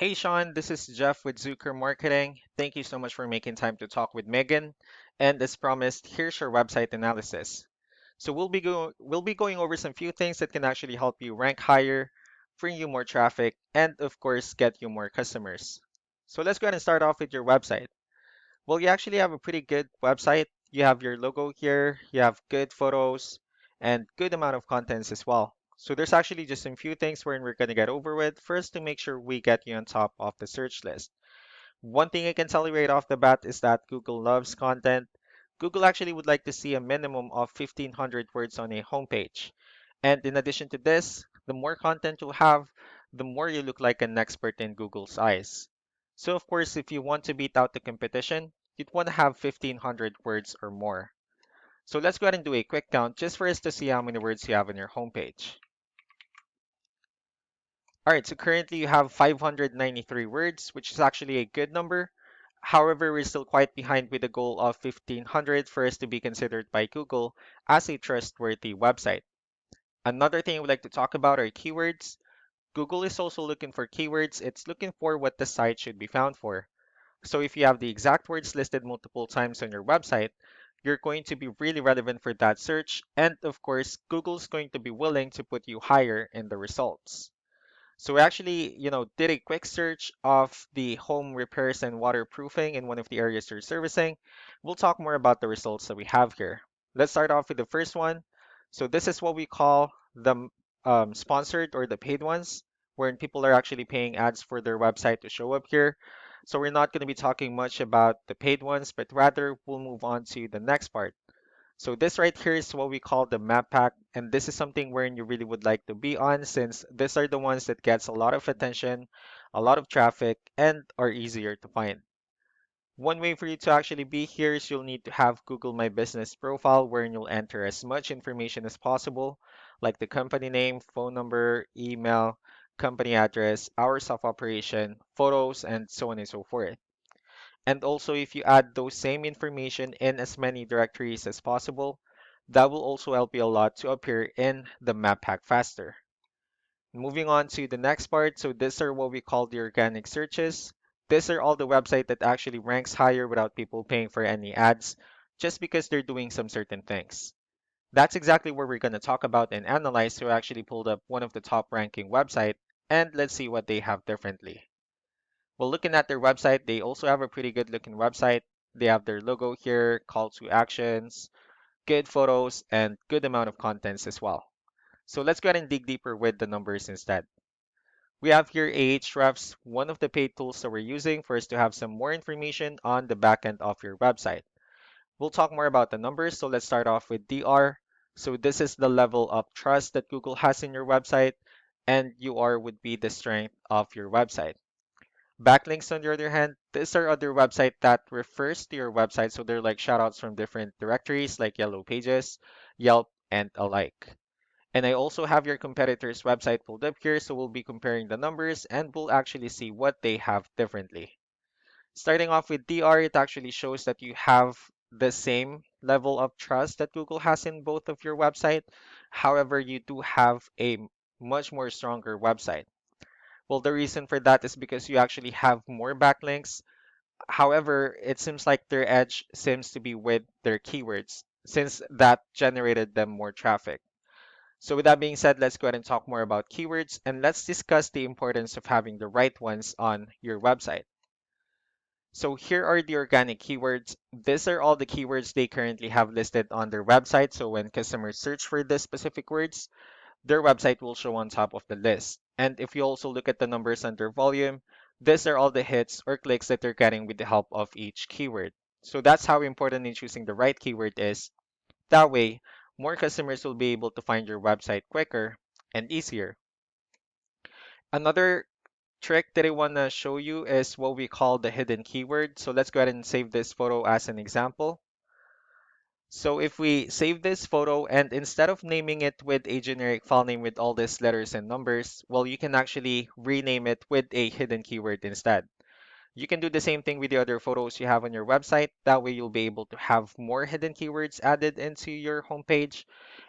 Hey Sean, this is Jeff with Zucker Marketing. Thank you so much for making time to talk with Megan. And as promised, here's your website analysis. So we'll be going over some few things that can actually help you rank higher, bring you more traffic, and of course get you more customers. So let's go ahead and start off with your website. Well, you actually have a pretty good website. You have your logo here, you have good photos, and good amount of contents as well. So there's actually just a few things we're going to get over with. First, to make sure we get you on top of the search list. One thing I can tell you right off the bat is that Google loves content. Google actually would like to see a minimum of 1,500 words on a homepage. And in addition to this, the more content you have, the more you look like an expert in Google's eyes. So of course, if you want to beat out the competition, you'd want to have 1,500 words or more. So let's go ahead and do a quick count just for us to see how many words you have on your homepage. All right, so currently you have 593 words, which is actually a good number. However, we're still quite behind with the goal of 1,500 for us to be considered by Google as a trustworthy website. Another thing I would like to talk about are keywords. Google is also looking for keywords. It's looking for what the site should be found for. So if you have the exact words listed multiple times on your website, you're going to be really relevant for that search. And of course, Google's going to be willing to put you higher in the results. So we actually, did a quick search of the home repairs and waterproofing in one of the areas you're servicing. We'll talk more about the results that we have here. Let's start off with the first one. So this is what we call the sponsored or the paid ones, wherein people are actually paying ads for their website to show up here. So we're not going to be talking much about the paid ones, but rather we'll move on to the next part. So this right here is what we call the map pack, and this is something wherein you really would like to be on since these are the ones that gets a lot of attention, a lot of traffic, and are easier to find. One way for you to actually be here is you'll need to have Google My Business profile wherein you'll enter as much information as possible, like the company name, phone number, email, company address, hours of operation, photos, and so on and so forth. And also, if you add those same information in as many directories as possible, that will also help you a lot to appear in the map pack faster. Moving on to the next part, so these are what we call the organic searches. These are all the website that actually ranks higher without people paying for any ads, just because they're doing some certain things. That's exactly what we're going to talk about and analyze. So I actually pulled up one of the top ranking website, and let's see what they have differently. Well, looking at their website, they also have a pretty good looking website. They have their logo here, call to actions, good photos, and good amount of contents as well. So let's go ahead and dig deeper with the numbers instead. We have here Ahrefs, one of the paid tools that we're using for us to have some more information on the backend of your website. We'll talk more about the numbers, so let's start off with DR. So this is the level of trust that Google has in your website, and UR would be the strength of your website. Backlinks, on the other hand, these are other website that refers to your website, so they're like shoutouts from different directories like Yellow Pages, Yelp, and alike. And I also have your competitor's website pulled up here, so we'll be comparing the numbers and we'll actually see what they have differently. Starting off with DR, it actually shows that you have the same level of trust that Google has in both of your website. However, you do have a much more stronger website. Well, the reason for that is because you actually have more backlinks. However, it seems like their edge seems to be with their keywords, since that generated them more traffic. So with that being said, let's go ahead and talk more about keywords and let's discuss the importance of having the right ones on your website. So here are the organic keywords. These are all the keywords they currently have listed on their website. So when customers search for these specific words, their website will show on top of the list. And if you also look at the numbers under volume, these are all the hits or clicks that they're getting with the help of each keyword. So that's how important in choosing the right keyword is. That way, more customers will be able to find your website quicker and easier. Another trick that I want to show you is what we call the hidden keyword. So let's go ahead and save this photo as an example. So if we save this photo and instead of naming it with a generic file name with all these letters and numbers, well, you can actually rename it with a hidden keyword instead. You can do the same thing with the other photos you have on your website. That way you'll be able to have more hidden keywords added into your homepage.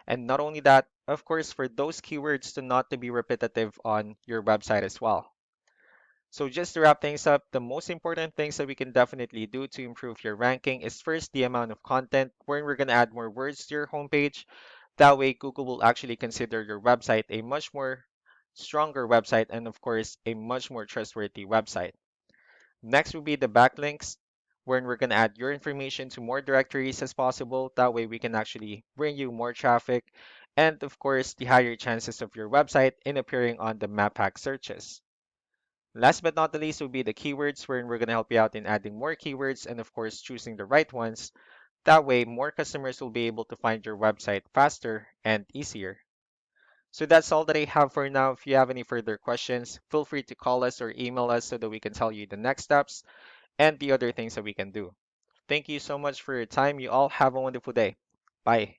And not only that, of course, for those keywords to not to be repetitive on your website as well. So just to wrap things up, the most important things that we can definitely do to improve your ranking is first the amount of content, where we're going to add more words to your homepage. That way, Google will actually consider your website a much more stronger website and, of course, a much more trustworthy website. Next will be the backlinks, where we're going to add your information to more directories as possible. That way, we can actually bring you more traffic. And, of course, the higher chances of your website in appearing on the map hack searches. Last but not the least will be the keywords, wherein we're going to help you out in adding more keywords and, of course, choosing the right ones. That way, more customers will be able to find your website faster and easier. So that's all that I have for now. If you have any further questions, feel free to call us or email us so that we can tell you the next steps and the other things that we can do. Thank you so much for your time. You all have a wonderful day. Bye.